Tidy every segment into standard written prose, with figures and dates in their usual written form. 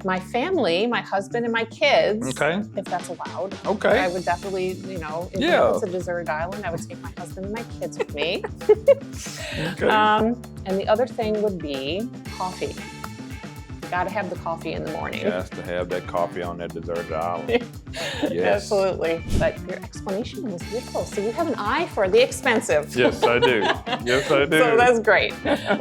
my family, my husband and my kids, Okay. if that's allowed. Okay. I would definitely, if it's a deserted island, I would take my husband and my kids with me. Okay. And the other thing would be coffee. Got to have the coffee in the morning. Has to have that coffee on that deserted island. Yes. Absolutely. But your explanation was beautiful. So you have an eye for the expensive. Yes, I do. Yes, I do. So that's great.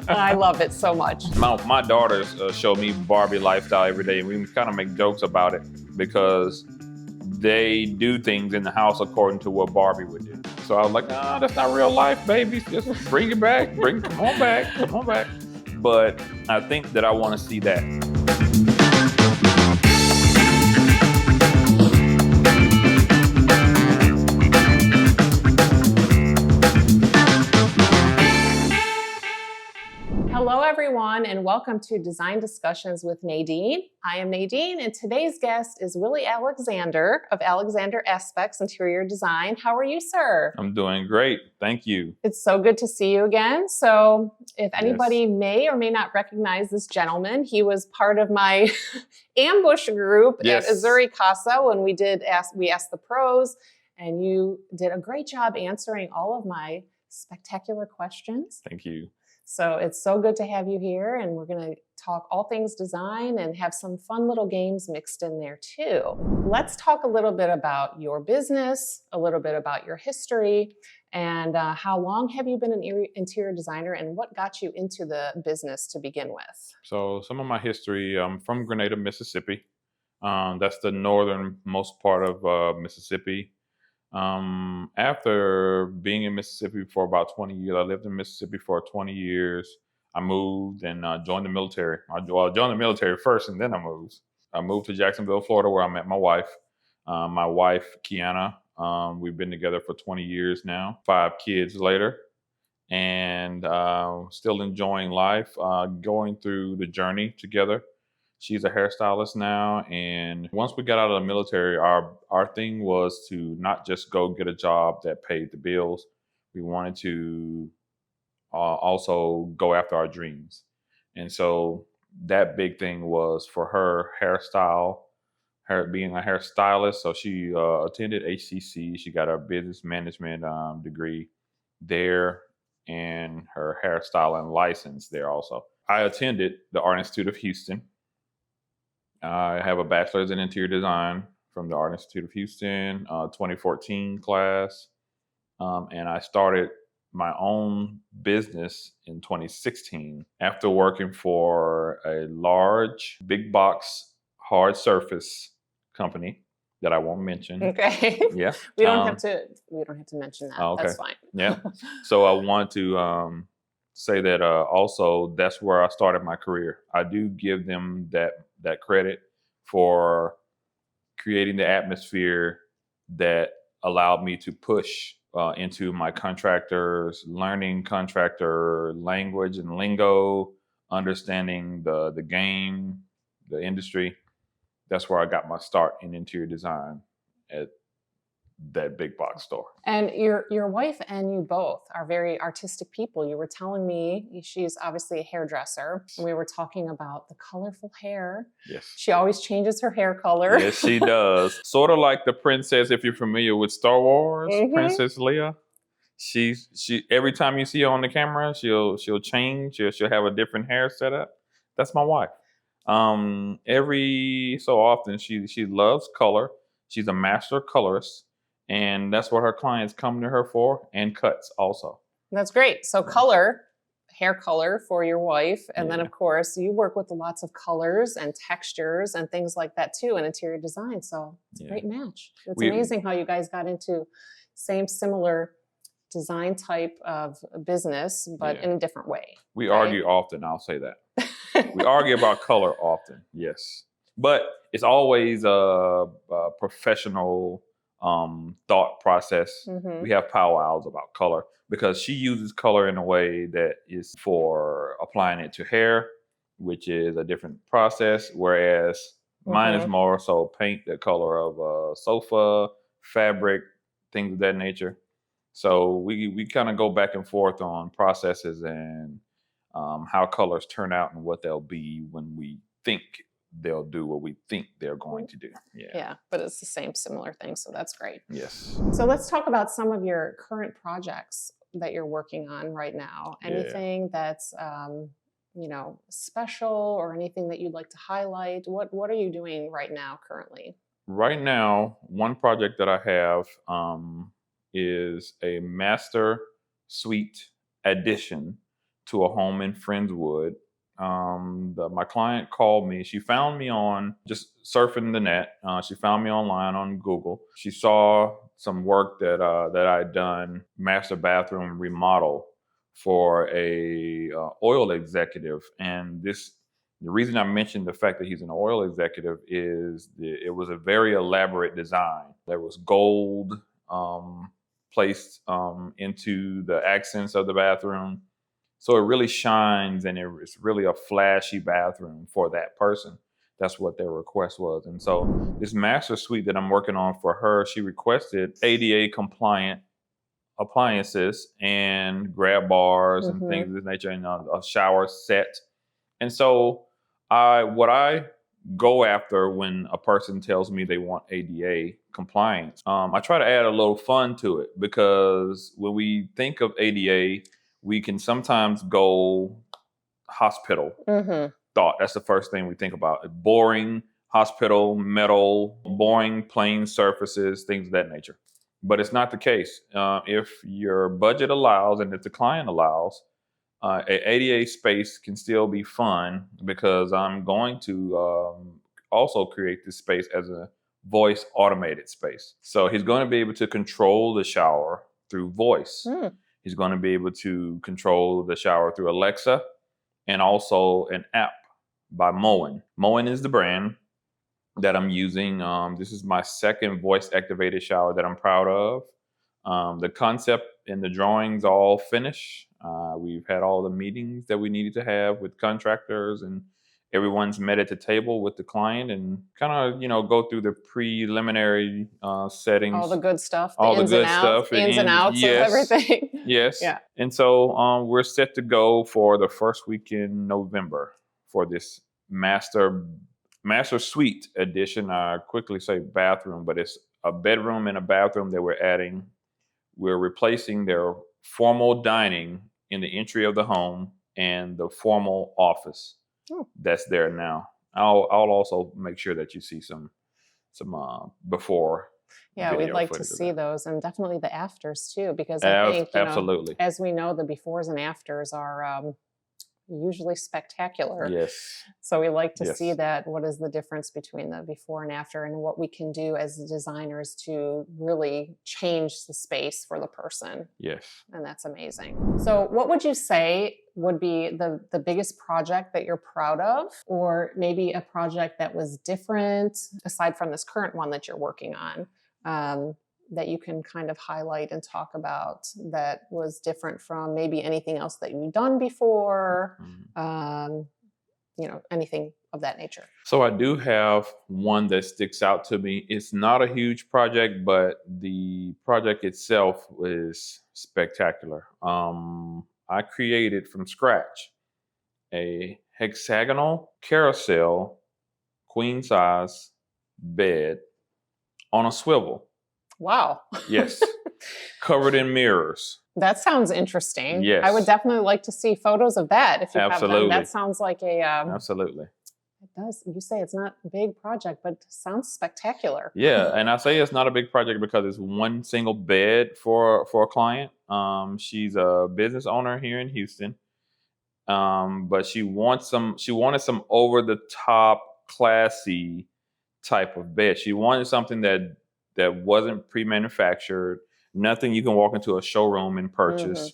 I love it so much. My daughters show me Barbie lifestyle every day, and we kind of make jokes about it because they do things in the house according to what Barbie would do. So I was like, nah, that's not real life, baby. Just bring it back. Come on back. But I think that I want to see that. Hello, everyone, and welcome to Design Discussions with Nadine. I am Nadine, and today's guest is Willie Alexander of Alexander Aspects Interior Design. How are you, sir? I'm doing great. Thank you. It's so good to see you again. So if anybody may or may not recognize this gentleman, he was part of my ambush group at Azuri Casa when we asked the pros, and you did a great job answering all of my spectacular questions. Thank you. So it's so good to have you here, and we're going to talk all things design and have some fun little games mixed in there too. Let's talk a little bit about your business, a little bit about your history, and how long have you been an interior designer, and what got you into the business to begin with? So some of my history, I'm from Grenada, Mississippi. That's the northernmost part of Mississippi. After being in Mississippi for about 20 years, I lived in Mississippi for 20 years. I moved and joined the military. I joined the military first, and then I moved. I moved to Jacksonville, Florida, where I met my wife. Kiana. We've been together for 20 years now, 5 kids later, and still enjoying life, going through the journey together. She's a hairstylist now, and once we got out of the military, our thing was to not just go get a job that paid the bills. We wanted to also go after our dreams. And so that big thing was for her hairstyle, her being a hairstylist. So she attended HCC. She got her business management degree there and her hairstyling license there also. I attended the Art Institute of Houston. I have a bachelor's in interior design from the Art Institute of Houston, 2014 class. And I started my own business in 2016 after working for a large big box hard surface company that I won't mention. Okay. Yeah. We don't have to mention that. Okay. That's fine. Yeah. So I want to say that also that's where I started my career. I do give them that credit for creating the atmosphere that allowed me to push into my contractors, learning contractor language and lingo, understanding the game, the industry. That's where I got my start in interior design at that big box store. And your wife and you both are very artistic people. You were telling me she's obviously a hairdresser, and we were talking about the colorful hair. Yes. She always changes her hair color. Yes, she does. Sort of like the princess, if you're familiar with Star Wars, Princess Leia. She every time you see her on the camera, she'll change. She'll have a different hair setup. That's my wife. Every so often she loves color. She's a master colorist. And that's what her clients come to her for, and cuts also. That's great. So hair color for your wife. And then, of course, you work with lots of colors and textures and things like that, too, in interior design. So it's a great match. It's amazing how you guys got into similar design type of business, but in a different way. We argue often, I'll say that. We argue about color often, yes. But it's always a professional thought process. We have powwows about color because she uses color in a way that is for applying it to hair, which is a different process, whereas mine is more so paint the color of a sofa, fabric, things of that nature. So we kind of go back and forth on processes and how colors turn out and what they'll be when we think they'll do what we think they're going to do. Yeah, but it's the same similar thing, so that's great. Yes. So let's talk about some of your current projects that you're working on right now. Anything that's special, or anything that you'd like to highlight? What are you doing right now currently? Right now, one project that I have is a master suite addition to a home in Friendswood. My client called me. She found me on just surfing the net. She found me online on Google. She saw some work that I'd done, master bathroom remodel for a oil executive, and the reason I mentioned the fact that he's an oil executive is it was a very elaborate design. There was gold placed into the accents of the bathroom. So it really shines, and it's really a flashy bathroom for that person. That's what their request was. And so this master suite that I'm working on for her, she requested ADA compliant appliances and grab bars and things of this nature, and a shower set. And so what I go after when a person tells me they want ADA compliance, I try to add a little fun to it, because when we think of ADA, we can sometimes go hospital thought. That's the first thing we think about. Boring, hospital, metal, boring, plain surfaces, things of that nature. But it's not the case. If your budget allows and if the client allows, a ADA space can still be fun, because I'm going to also create this space as a voice automated space. So he's going to be able to control the shower through voice. He's going to be able to control the shower through Alexa, and also an app by Moen. Moen is the brand that I'm using. This is my second voice activated shower that I'm proud of. The concept and the drawings all finished. We've had all the meetings that we needed to have with contractors, and everyone's met at the table with the client and kind of, go through the preliminary settings. All the good stuff. All the good stuff. Ins and outs of everything. Yes. Yeah. And so we're set to go for the first week in November for this master suite edition. I quickly say bathroom, but it's a bedroom and a bathroom that we're adding. We're replacing their formal dining in the entry of the home and the formal office that's there now. I'll also make sure that you see some before. Yeah, we'd like to see those, and definitely the afters too, because I think absolutely, as we know, the befores and afters are usually spectacular. Yes. So we like to see that. What is the difference between the before and after, and what we can do as designers to really change the space for the person. Yes. And that's amazing. So what would you say would be the biggest project that you're proud of, or maybe a project that was different aside from this current one that you're working on, that you can kind of highlight and talk about that was different from maybe anything else that you've done before, anything of that nature? So I do have one that sticks out to me. It's not a huge project, but the project itself is spectacular. I created from scratch a hexagonal carousel queen size bed on a swivel. Wow. Yes. Covered in mirrors. That sounds interesting. Yes. I would definitely like to see photos of that if you Absolutely. have them. That sounds like a... Absolutely. It does. You say it's not a big project, but it sounds spectacular. Yeah, and I say it's not a big project because it's one single bed for a client. She's a business owner here in Houston, but she wanted some over the top, classy type of bed. She wanted something that wasn't pre-manufactured, nothing you can walk into a showroom and purchase.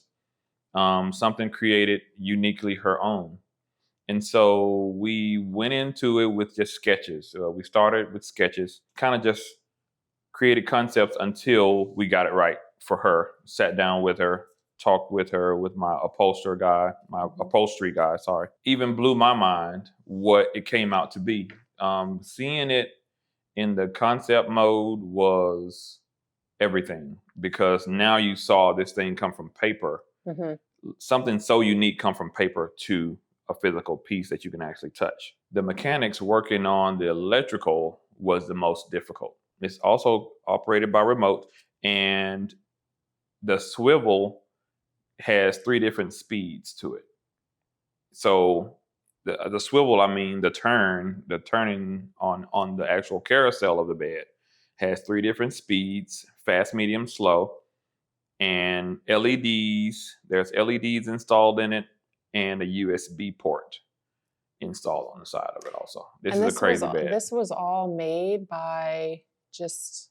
Something created uniquely her own. And so we went into it with just sketches. We started with sketches, kind of just created concepts until we got it right for her. Sat down with her, talked with her, with my upholstery guy, sorry. Even blew my mind what it came out to be. Seeing it in the concept mode was everything, because now you saw this thing come from paper. Something so unique come from paper to a physical piece that you can actually touch. The mechanics working on the electrical was the most difficult. It's also operated by remote, and the swivel has 3 different speeds to it. So the swivel, I mean the turning on the actual carousel of the bed has 3 different speeds: fast, medium, slow, and LEDs. There's LEDs installed in it, and a USB port installed on the side of it also. This is a crazy bed. This was all made by just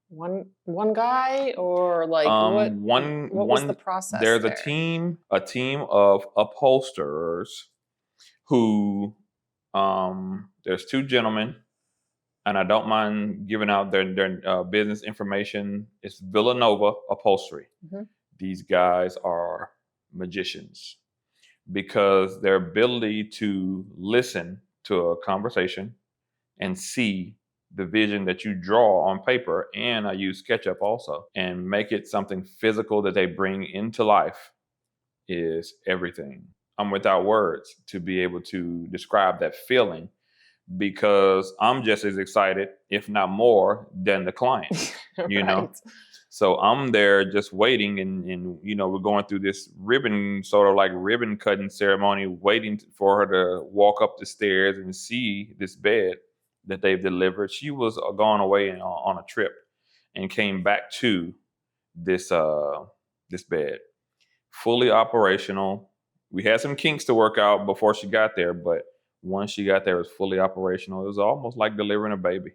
one guy, or like what was the process? There's there? a team of upholsterers who there's 2 gentlemen, and I don't mind giving out their business information. It's Villanova Upholstery. Mhm. These guys are magicians, because their ability to listen to a conversation and see the vision that you draw on paper, and I use SketchUp also, and make it something physical that they bring into life, is everything. I'm without words to be able to describe that feeling, because I'm just as excited, if not more, than the client, you know? Right. So I'm there just waiting, and we're going through this sort of like ribbon cutting ceremony, waiting for her to walk up the stairs and see this bed that they've delivered. She was gone away on a trip and came back to this bed, fully operational. We had some kinks to work out before she got there, but once she got there, it was fully operational. It was almost like delivering a baby.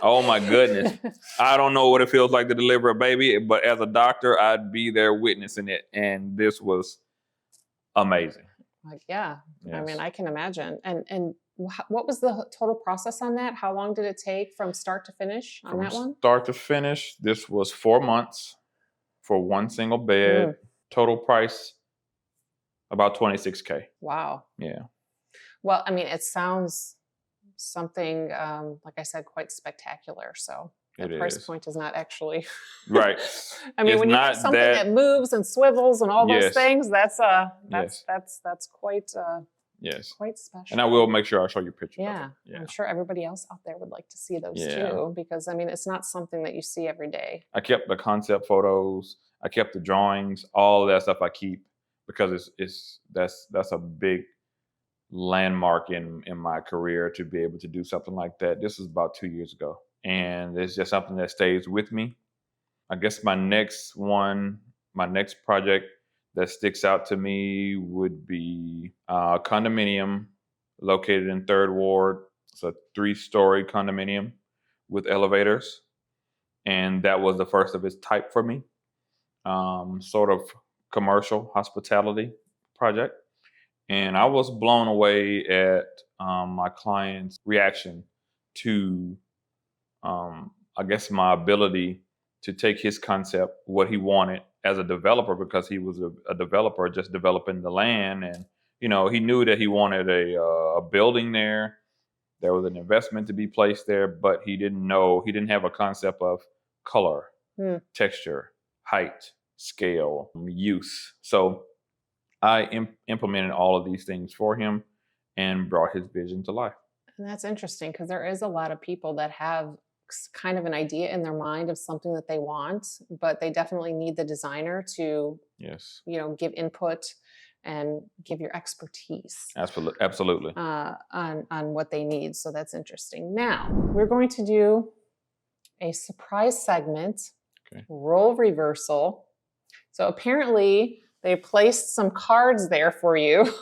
Oh my goodness. I don't know what it feels like to deliver a baby, but as a doctor, I'd be there witnessing it. And this was amazing. Like, yeah. Yes. I mean, I can imagine. And what was the total process on that? How long did it take from start to finish on that one? Start to finish, this was 4 months for one single bed. Total price, about $26K. Wow. Yeah. Well, I mean, it sounds something, like I said, quite spectacular. So the price point is not actually right. I mean, it's when you have something that moves and swivels and all those things, that's quite yes, quite special. And I will make sure I show you pictures. Yeah, I'm sure everybody else out there would like to see those too, because I mean, it's not something that you see every day. I kept the concept photos, I kept the drawings, all of that stuff I keep, because that's a big landmark in my career to be able to do something like that. This was about 2 years ago, and it's just something that stays with me. I guess my next project that sticks out to me would be a condominium located in 3rd Ward. It's a 3-story condominium with elevators, and that was the first of its type for me. Sort of commercial hospitality project. And I was blown away at my client's reaction to, I guess, my ability to take his concept, what he wanted as a developer, because he was a developer just developing the land. And, he knew that he wanted a building there. There was an investment to be placed there, but he didn't have a concept of color, texture, height, scale, use. So I implemented all of these things for him and brought his vision to life. And that's interesting, because there is a lot of people that have kind of an idea in their mind of something that they want, but they definitely need the designer to, give input and give your expertise. Absolutely. On what they need. So that's interesting. Now we're going to do a surprise segment, role reversal. So apparently they placed some cards there for you.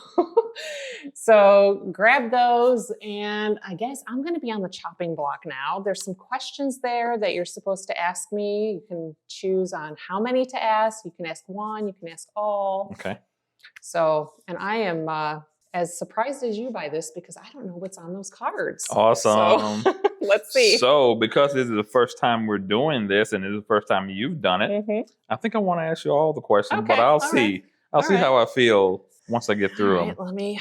So grab those, and I guess I'm going to be on the chopping block now. There's some questions there that you're supposed to ask me. You can choose on how many to ask. You can ask one, you can ask all. Okay. So, and I am as surprised as you by this, because I don't know what's on those cards. Awesome. So, let's see. So, because this is the first time we're doing this, and this is the first time you've done it, I think I want to ask you all the questions, but I'll see. I'll see how I feel once I get through them. Let me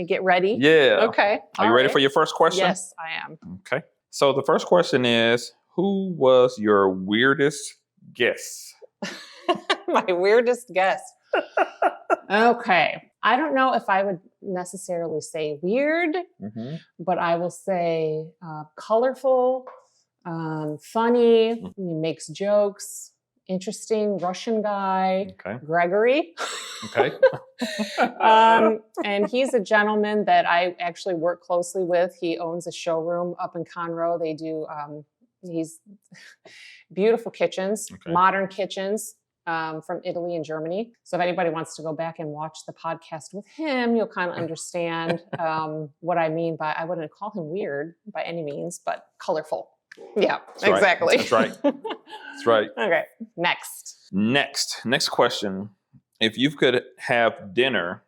get ready. Yeah. Okay. Are you ready for your first question? Yes, I am. Okay. So the first question is, who was your weirdest guest? My weirdest guest. Okay. I don't know if I would necessarily say weird, Mm-hmm. but I will say colorful, funny, Mm. he makes jokes, interesting Russian guy, Okay. Gregory. Okay. And he's a gentleman that I actually work closely with. He owns a showroom up in Conroe. They do, he's beautiful kitchens, Okay. modern kitchens. From Italy and Germany. So if anybody wants to go back and watch the podcast with him, you'll kind of understand what I mean by, I wouldn't call him weird by any means, but colorful. Yeah, That's exactly. Right. That's right. That's right. Okay, next question. If you could have dinner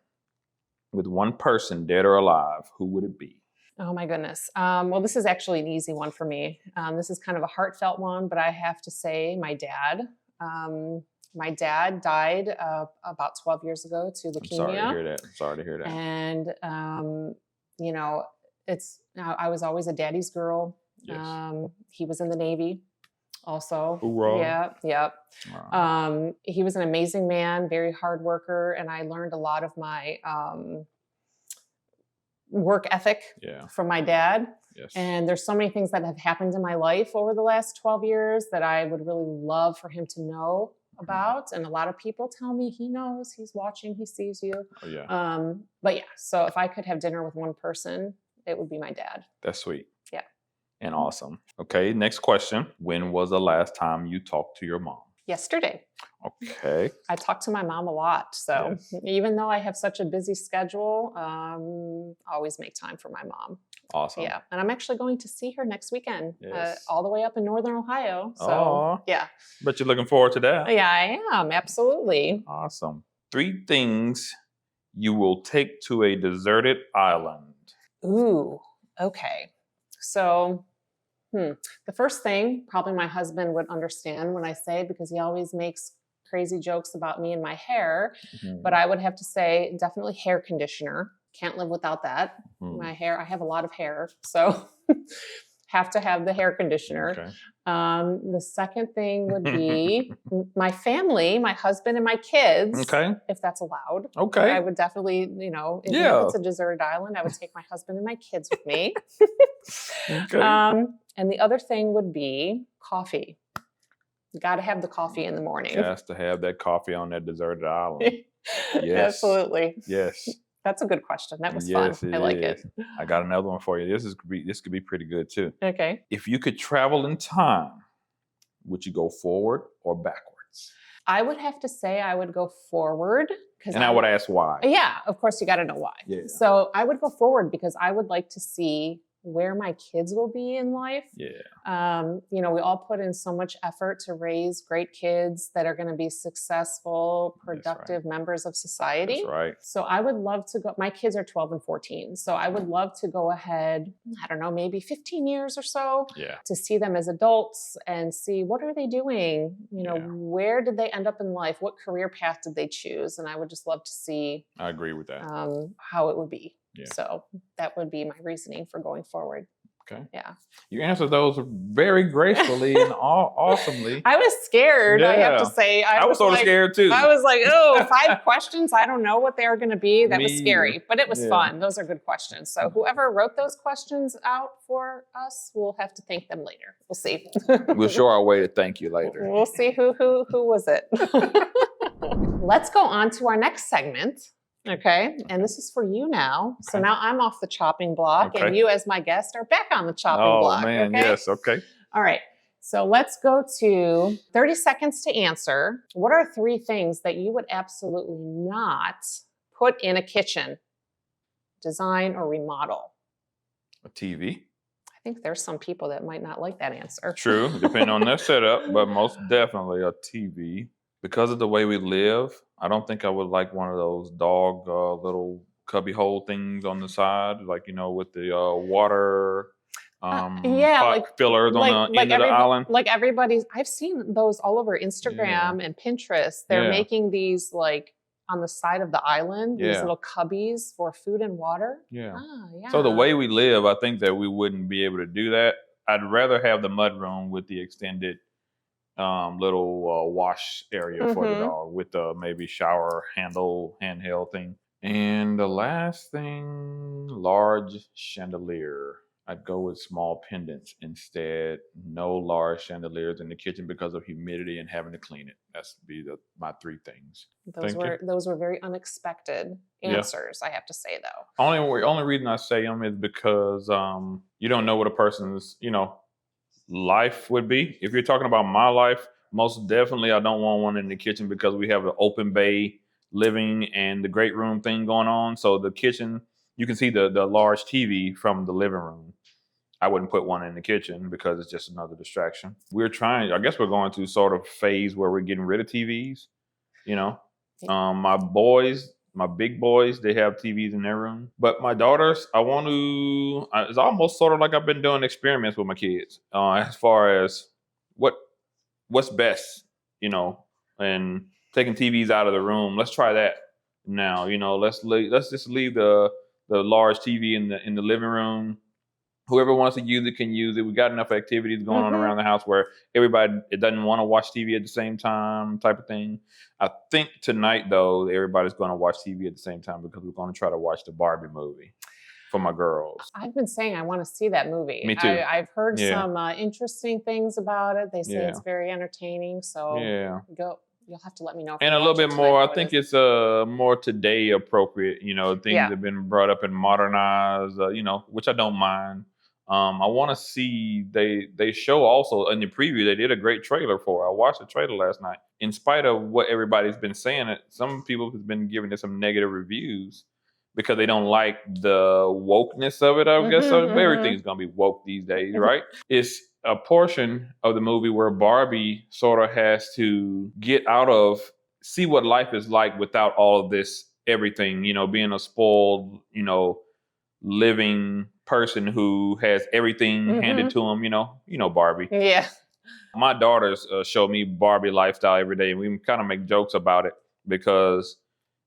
with one person, dead or alive, who would it be? Oh my goodness. Well, this is actually an easy one for me. This is kind of a heartfelt one, but I have to say my dad. My dad died about 12 years ago to leukemia. I'm sorry to hear that. And, I was always a daddy's girl. Yes. He was in the Navy also. Hoorah. Yeah. Wow. He was an amazing man, very hard worker. And I learned a lot of my work ethic from my dad. Yes. And there's so many things that have happened in my life over the last 12 years that I would really love for him to know about. And a lot of people tell me he knows, he's watching, he sees you. Oh, yeah. But yeah, so if I could have dinner with one person, it would be my dad. That's sweet. Yeah. And awesome. Okay, next question. When was the last time you talked to your mom? Yesterday. Okay. I talk to my mom a lot. So even though I have such a busy schedule, I always make time for my mom. Awesome. Yeah. And I'm actually going to see her next weekend, Yes. all the way up in Northern Ohio. So Aw. yeah. But you're looking forward to that. Yeah, I am. Absolutely. Awesome. 3 things you will take to a deserted island. Ooh, okay. So the first thing probably my husband would understand when I say, because he always makes crazy jokes about me and my hair, Mm-hmm. but I would have to say definitely hair conditioner. Can't live without that. Mm. My hair, I have a lot of hair, so have to have the hair conditioner. Okay. The second thing would be my family, my husband and my kids, Okay. if that's allowed. Okay. I would definitely, if it's a deserted island, I would take my husband and my kids with me. Okay. And the other thing would be coffee. You got to have the coffee in the morning. Has to have that coffee on that deserted island. Yes. Absolutely. Yes. That's a good question. That was Yes, fun. I like it. I got another one for you. This could be pretty good too. Okay. If you could travel in time, would you go forward or backwards? I would have to say I would go forward. And I would ask why. Yeah, of course you got to know why. Yeah. So I would go forward because I would like to see where my kids will be in life. Yeah. We all put in so much effort to raise great kids that are going to be successful, productive members of society. That's right. So I would love to go, my kids are 12 and 14. So I would love to go ahead, I don't know, maybe 15 years or so to see them as adults and see what are they doing? Where did they end up in life? What career path did they choose? And I would just love to see. I agree with that. How it would be. Yeah. So that would be my reasoning for going forward. Okay. Yeah. You answered those very gracefully and awesomely. I was scared, I have to say. I was sort of scared too. I was like, 5 questions. I don't know what they are going to be. That was scary, but it was fun. Those are good questions. So whoever wrote those questions out for us, we'll have to thank them later. We'll see. We'll show our way to thank you later. We'll see who was it. Let's go on to our next segment. Okay. And this is for you now. So now I'm off the chopping block and you as my guest are back on the chopping block. Oh man, okay? yes. Okay. All right. So let's go to 30 seconds to answer. What are 3 things that you would absolutely not put in a kitchen, design or remodel? A TV. I think there's some people that might not like that answer. True, depending on their setup, but most definitely a TV. Because of the way we live, I don't think I would like one of those dog little cubby hole things on the side, like, with the water fillers on the end of the island. Like everybody's, I've seen those all over Instagram and Pinterest. They're making these like on the side of the island, these little cubbies for food and water. Yeah. Ah, yeah. So the way we live, I think that we wouldn't be able to do that. I'd rather have the mudroom with the extended little wash area for the dog with the maybe shower handheld thing. And the last thing, large chandelier. I'd go with small pendants instead. No large chandeliers in the kitchen because of humidity and having to clean it. That's be my three things. Those Thank you. were very unexpected Yeah. answers, I have to say though. Only reason I say them is because you don't know what a person's life would be. If you're talking about my life, most definitely I don't want one in the kitchen because we have an open bay living and the great room thing going on. So the kitchen, you can see the large TV from the living room. I wouldn't put one in the kitchen because it's just another distraction. I guess we're going through sort of phase where we're getting rid of TVs, you know. My big boys, they have TVs in their room. But my daughters, it's almost sort of like I've been doing experiments with my kids as far as what's best, and taking TVs out of the room. Let's try that now. Let's just leave the large TV in the living room. Whoever wants to use it can use it. We got enough activities going on around the house where it doesn't want to watch TV at the same time, type of thing. I think tonight though, everybody's going to watch TV at the same time because we're going to try to watch the Barbie movie for my girls. I've been saying I want to see that movie. Me too. I've heard Yeah. some interesting things about it. They say Yeah. it's very entertaining. So Yeah. you'll have to let me know. If And you a little watch it bit tonight more, I how it think is. it's more today appropriate. Things Yeah. have been brought up and modernized, which I don't mind. I want to see they show also in the preview. They did a great trailer for it. I watched the trailer last night. In spite of what everybody's been saying, some people have been giving it some negative reviews because they don't like the wokeness of it. I guess so. Everything's gonna be woke these days, right? It's a portion of the movie where Barbie sort of has to see what life is like without all of this everything. Being a spoiled, living person who has everything handed to him. Barbie. Yeah. My daughters show me Barbie lifestyle every day, and we kind of make jokes about it because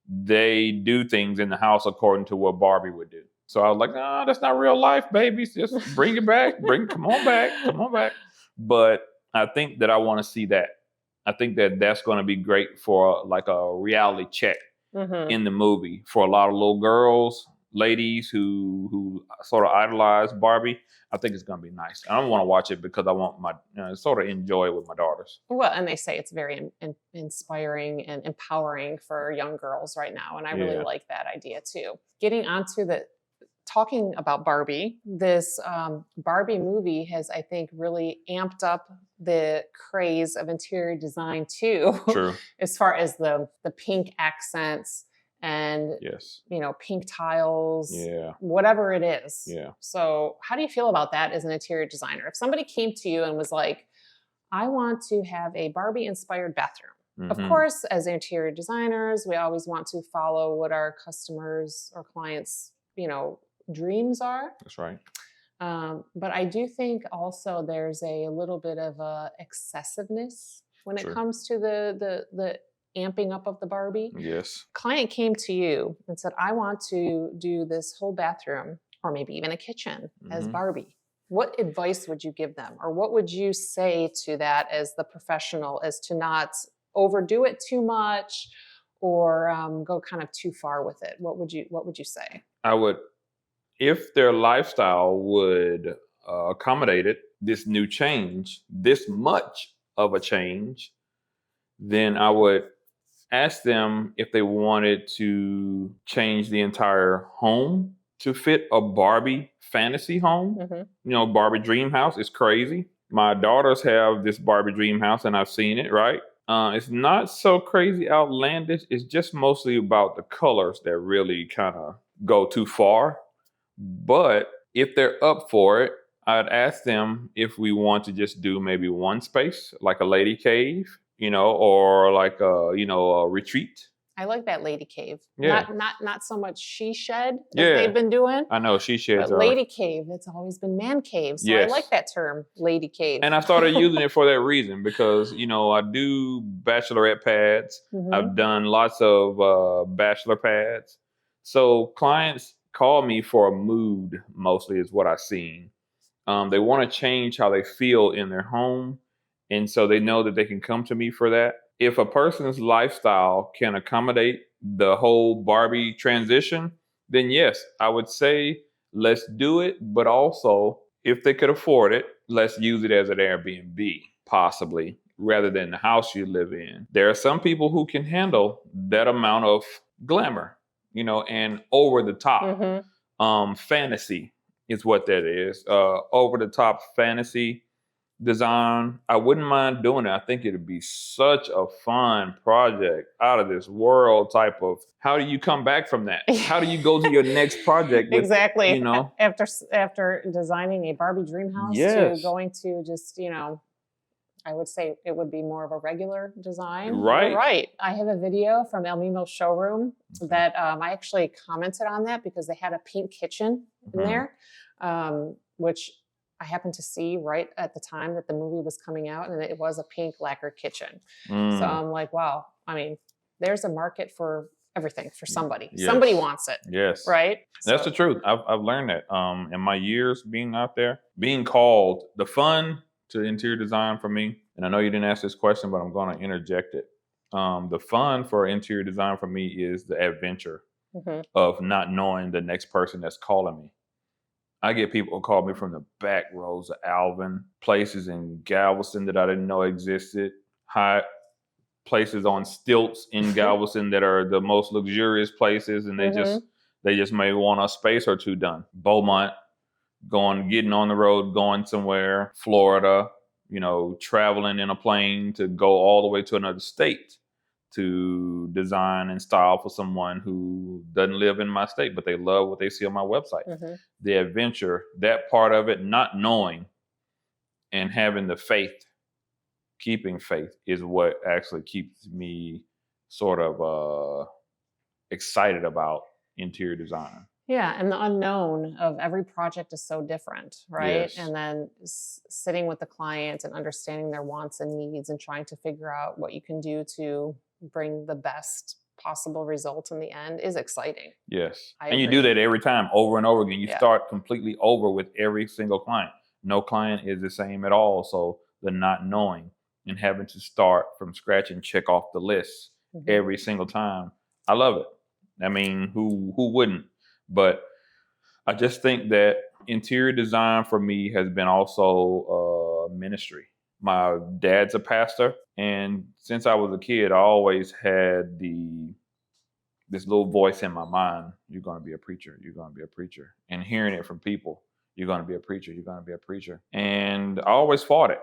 they do things in the house according to what Barbie would do. So I was like, "No, that's not real life, babies. Just bring it back. Come on back." But I think that I want to see that. I think that that's going to be great for like a reality check in the movie for a lot of little girls, ladies who sort of idolize Barbie. I think it's going to be nice. I don't want to watch it because I want my sort of enjoy it with my daughters. Well, and they say it's very inspiring and empowering for young girls right now. And I really like that idea too. Getting onto talking about Barbie, this Barbie movie has, I think, really amped up the craze of interior design too. True. As far as the pink accents and pink tiles, whatever it is. Yeah. So how do you feel about that as an interior designer? If somebody came to you and was like, I want to have a Barbie inspired bathroom. Of course, as interior designers, we always want to follow what our customers or clients, dreams are. That's right. But I do think also there's a little bit of excessiveness when it comes to the amping up of the Barbie. Yes. Client came to you and said, I want to do this whole bathroom or maybe even a kitchen as Barbie. What advice would you give them? Or what would you say to that as the professional, as to not overdo it too much or go kind of too far with it? What would you say? I would, if their lifestyle would accommodate it, this new change, this much of a change, then I would ask them if they wanted to change the entire home to fit a Barbie fantasy home. Barbie dream house is crazy. My daughters have this Barbie dream house and I've seen it, right? It's not so crazy outlandish. It's just mostly about the colors that really kind of go too far. But if they're up for it, I'd ask them if we want to just do maybe one space, like a lady cave, or like a retreat. I like that lady cave. Yeah. Not so much she shed that they've been doing. I know she sheds. But lady cave, it's always been man cave. So I like that term, lady cave. And I started using it for that reason because, I do bachelorette pads. I've done lots of bachelor pads. So clients call me for a mood, mostly is what I've seen. They want to change how they feel in their home. And so they know that they can come to me for that. If a person's lifestyle can accommodate the whole Barbie transition, then yes, I would say let's do it. But also, if they could afford it, let's use it as an Airbnb, possibly, rather than the house you live in. There are some people who can handle that amount of glamour, and over the top. Fantasy is what that is. Over the top fantasy design. I wouldn't mind doing it. I think it'd be such a fun project, out of this world type of. How do you come back from that? How do you go to your next project with, Exactly. After designing a Barbie dream house to Yes. going to just, I would say it would be more of a regular design. Right. You're right. I have a video from El Mimo's showroom that I actually commented on that because they had a pink kitchen in there, which I happened to see right at the time that the movie was coming out, and it was a pink lacquered kitchen. So I'm like, wow, I mean, there's a market for everything for somebody. Yes. Somebody wants it. Yes. Right? That's the truth. I've learned that in my years being out there, being called the fun to interior design for me. And I know you didn't ask this question, but I'm going to interject it. The fun for interior design for me is the adventure of not knowing the next person that's calling me. I get people who call me from the back rows of Alvin, places in Galveston that I didn't know existed, high places on stilts in Galveston that are the most luxurious places, and they just may want a space or two done. Beaumont, getting on the road, going somewhere, Florida, traveling in a plane to go all the way to another state to design and style for someone who doesn't live in my state, but they love what they see on my website. The adventure, that part of it, not knowing and having the faith, keeping faith, is what actually keeps me sort of excited about interior design. Yeah, and the unknown of every project is so different, right? Yes. And then sitting with the client and understanding their wants and needs and trying to figure out what you can do to bring the best possible result in the end is exciting. Yes. I And you agree. do that every time, over and over again. You Yeah. start completely over with every single client. No client is the same at all. So the not knowing and having to start from scratch and check off the list every single time, I love it. I mean, who wouldn't? But I just think that interior design for me has been also ministry. My dad's a pastor, and since I was a kid, I always had this little voice in my mind: "You're going to be a preacher. You're going to be a preacher." And hearing it from people: "You're going to be a preacher. You're going to be a preacher." And I always fought it.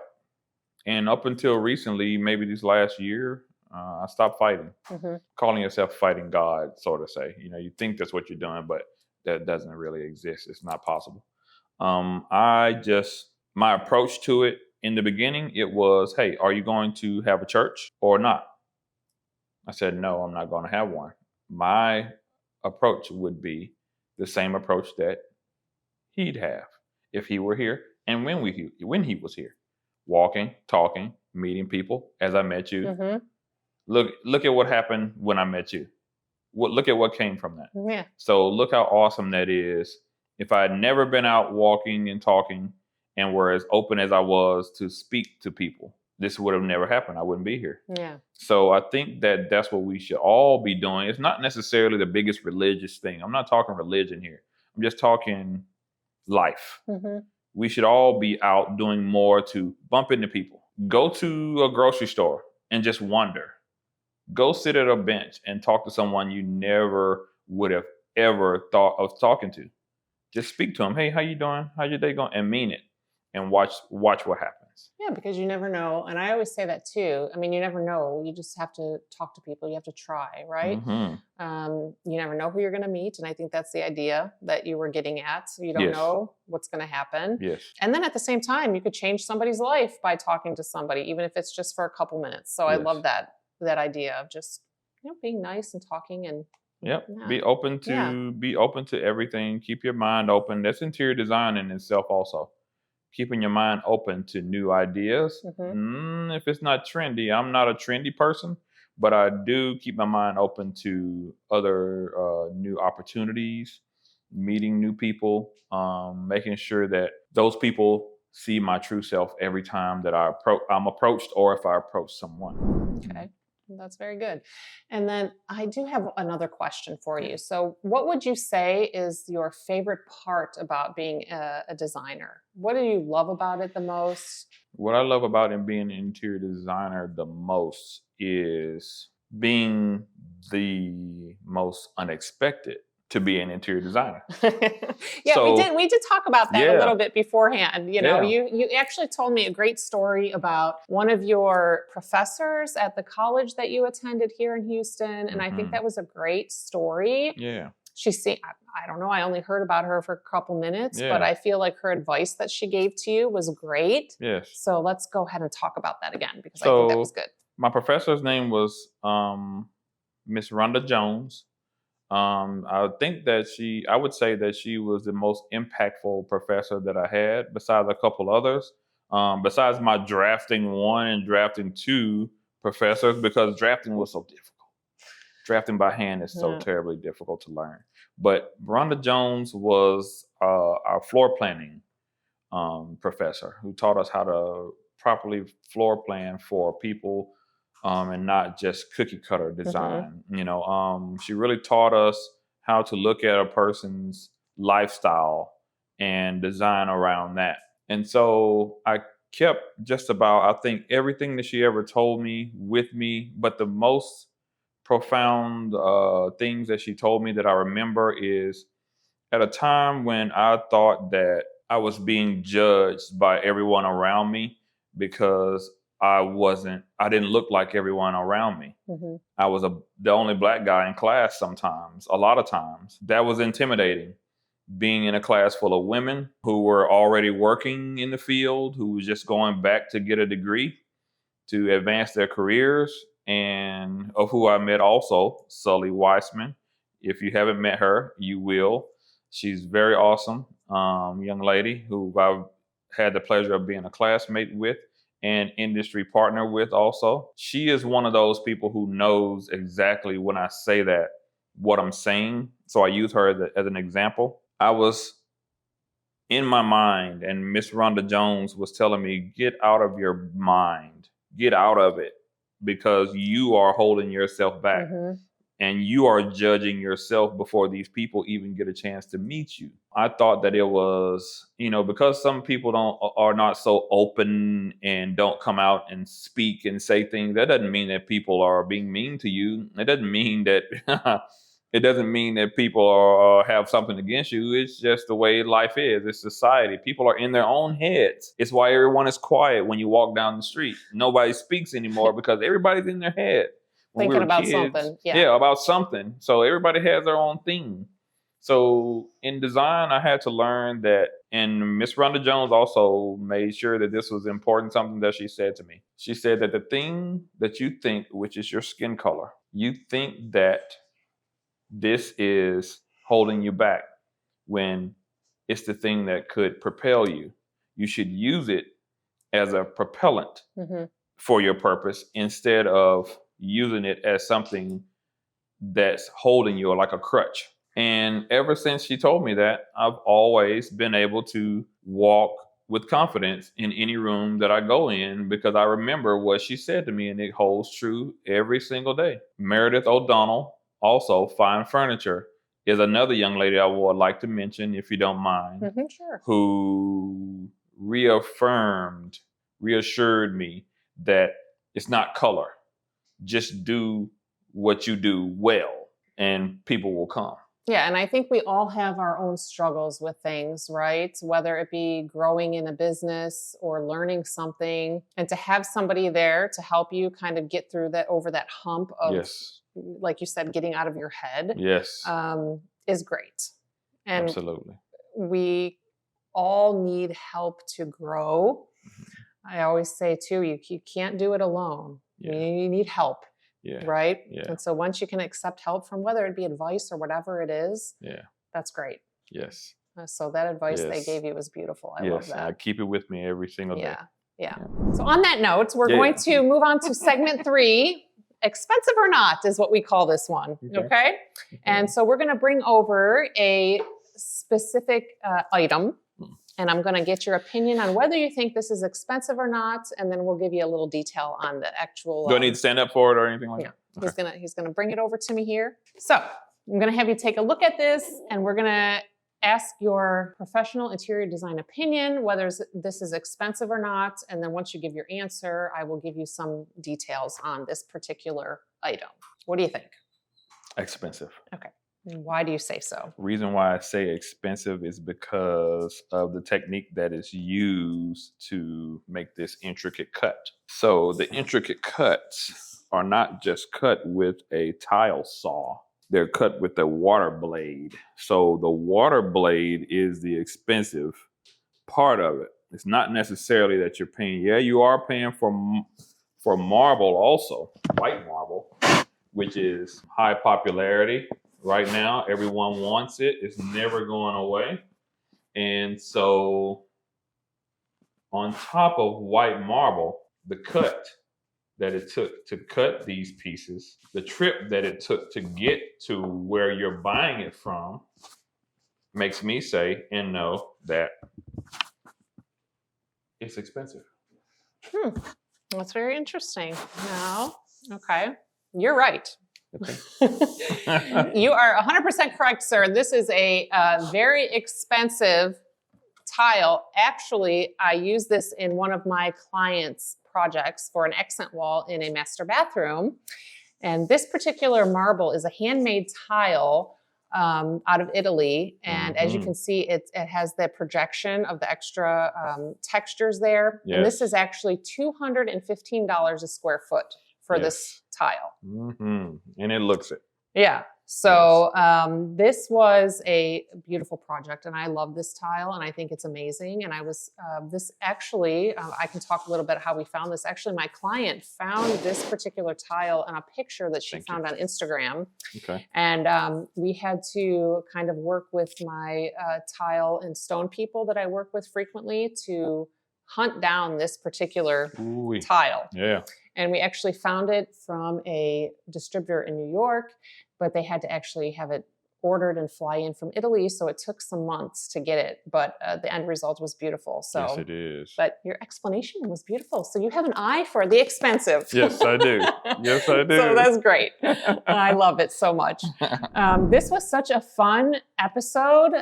And up until recently, maybe this last year, I stopped fighting. Calling yourself fighting God, sort of say. You think that's what you're doing, but that doesn't really exist. It's not possible. My approach to it in the beginning, it was, hey, are you going to have a church or not? I said, no, I'm not going to have one. My approach would be the same approach that he'd have if he were here and when he was here. Walking, talking, meeting people as I met you. Look at what happened when I met you. Look at what came from that. Yeah. So look how awesome that is. If I had never been out walking and talking and were as open as I was to speak to people, this would have never happened. I wouldn't be here. Yeah. So I think that that's what we should all be doing. It's not necessarily the biggest religious thing. I'm not talking religion here. I'm just talking life. We should all be out doing more to bump into people. Go to a grocery store and just wonder. Go sit at a bench and talk to someone you never would have ever thought of talking to. Just speak to them. Hey, how you doing? How's your day going? And mean it. And watch what happens. Yeah, because you never know. And I always say that too. I mean, you never know. You just have to talk to people. You have to try, right? You never know who you're going to meet. And I think that's the idea that you were getting at. So you don't know what's going to happen. Yes. And then at the same time, you could change somebody's life by talking to somebody, even if it's just for a couple minutes. So I love that idea of just being nice and talking and be open to everything. Keep your mind open. That's interior design in itself also. Keeping your mind open to new ideas. If it's not trendy, I'm not a trendy person, but I do keep my mind open to other new opportunities, meeting new people, making sure that those people see my true self every time that I'm approached or if I approach someone. Okay. That's very good. And then I do have another question for you. So, what would you say is your favorite part about being a designer? What do you love about it the most? What I love about it being an interior designer the most is being the most unexpected to be an interior designer. Yeah, we So did talk about that a yeah, little bit beforehand. You know, yeah. you actually told me a great story about one of your professors at the college that you attended here in Houston, and I think that was a great story. Yeah. I don't know, I only heard about her for a couple minutes, but Yeah. I feel like her advice that she gave to you was great. Yes. So let's go ahead and talk about that again because I think that was So good. my professor's name was Miss Rhonda Jones. I would say that she was the most impactful professor that I had, besides a couple others. Besides my drafting 1 and drafting 2 professors, because drafting was so difficult. Drafting by hand is so Yeah. terribly difficult to learn. But Rhonda Jones was our floor planning professor who taught us how to properly floor plan for people, and not just cookie cutter design. She really taught us how to look at a person's lifestyle and design around that. And so I kept just about, I think, everything that she ever told me with me, but the most profound things that she told me that I remember is at a time when I thought that I was being judged by everyone around me because I didn't look like everyone around me. Mhm. I was the only black guy in class sometimes, a lot of times. That was intimidating. Being in a class full of women who were already working in the field, who was just going back to get a degree to advance their careers, and of who I met also, Sully Weissman. If you haven't met her, you will. She's very awesome young lady who I've had the pleasure of being a classmate with and industry partner with also. She is one of those people who knows exactly when I say that, what I'm saying. So I use her as an example. I was in my mind, and Miss Rhonda Jones was telling me, get out of your mind, get out of it, because you are holding yourself back Mhm. and you are judging yourself before these people even get a chance to meet you. I thought that it was, because some people are not so open and don't come out and speak and say things, that doesn't mean that people are being mean to you. It doesn't mean that it doesn't mean that people have something against you. It's just the way life is. It's society. People are in their own heads. It's why everyone is quiet when you walk down the street. Nobody speaks anymore because everybody's in their head. When we Thinking were about kids, something. Yeah. about something. So everybody has their own thing. So in design, I had to learn that, and Miss Rhonda Jones also made sure that this was important, something that she said to me. She said that the thing that you think, which is your skin color, you think that this is holding you back when it's the thing that could propel you. You should use it as a propellant Mhm. for your purpose instead of using it as something that's holding you, or like a crutch. And ever since she told me that, I've always been able to walk with confidence in any room that I go in, because I remember what she said to me, and it holds true every single day. Meredith O'Donnell, also Fine Furniture, is another young lady I would like to mention, if you don't mind, Mhm, sure. who reassured me that it's not color. Just do what you do well, and people will come. Yeah, and I think we all have our own struggles with things, right? Whether it be growing in a business or learning something, and to have somebody there to help you kind of get through that, over that hump of, Yes. like you said, getting out of your head, Yes. is great. And Absolutely. we all need help to grow. I always say too, you can't do it alone. Yeah. You need help. Yeah. Right? Yeah. And so once you can accept help from, whether it be advice or whatever it is, Yeah. that's great. Yes. So that advice they Yes. gave you was beautiful. I love Yes. I that. keep it with me every single day. Yeah. Yeah. Yeah. So on that note, we're Yeah. going to move on to segment 3. Expensive or not is what we call this one. Okay. And so we're going to bring over a specific item. And I'm going to get your opinion on whether you think this is expensive or not, and then we'll give you a little detail on the actual. Do I need to stand up for it or anything like Yeah, that? Okay. he's gonna bring it over to me here. So I'm gonna have you take a look at this, and we're gonna ask your professional interior design opinion, whether this is expensive or not. And then once you give your answer, I will give you some details on this particular item. What do you think? Expensive. Okay. And why do you say so? Reason why I say expensive is because of the technique that is used to make this intricate cut. So the intricate cuts are not just cut with a tile saw. They're cut with a water blade. So the water blade is the expensive part of it. It's not necessarily that you're paying. Yeah, you are paying for marble also, white marble, which is high popularity. Right now, everyone wants it. It's never going away. And so on top of white marble, the cut that it took to cut these pieces, the trip that it took to get to where you're buying it from, makes me say and know that it's expensive. That's very interesting. Now, okay, you're right. Okay. You are 100% correct, sir. This is a very expensive tile. Actually, I use this in one of my clients' projects for an accent wall in a master bathroom. And this particular marble is a handmade tile out of Italy. And as you can see, it has the projection of the extra textures there. Yes. And this is actually $215 a square foot for this tile. And it looks it. Yeah. So this was a beautiful project, and I love this tile, and I think it's amazing. And I was this actually, I can talk a little bit how we found this. Actually, my client found this particular tile in a picture that she found on Instagram. Okay. And we had to kind of work with my tile and stone people that I work with frequently to hunt down this particular tile. Yeah. And we actually found it from a distributor in New York, but they had to actually have it ordered and fly in from Italy. So it took some months to get it, but the end result was beautiful. So, yes, it is. But your explanation was beautiful. So you have an eye for the expensive. Yes, I do. Yes, I do. So that's great. I love it so much. This was such a fun episode.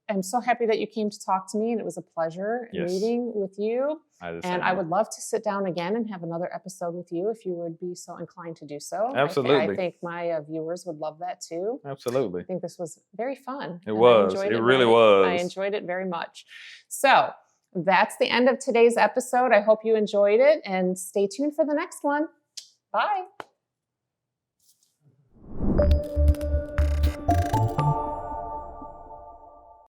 I'm so happy that you came to talk to me, and it was a pleasure meeting with you. And I would love to sit down again and have another episode with you if you would be so inclined to do so. Absolutely. I think my viewers would love that too. Absolutely. I think this was very fun. It was. It really was. I enjoyed it very much. So that's the end of today's episode. I hope you enjoyed it, and stay tuned for the next one. Bye.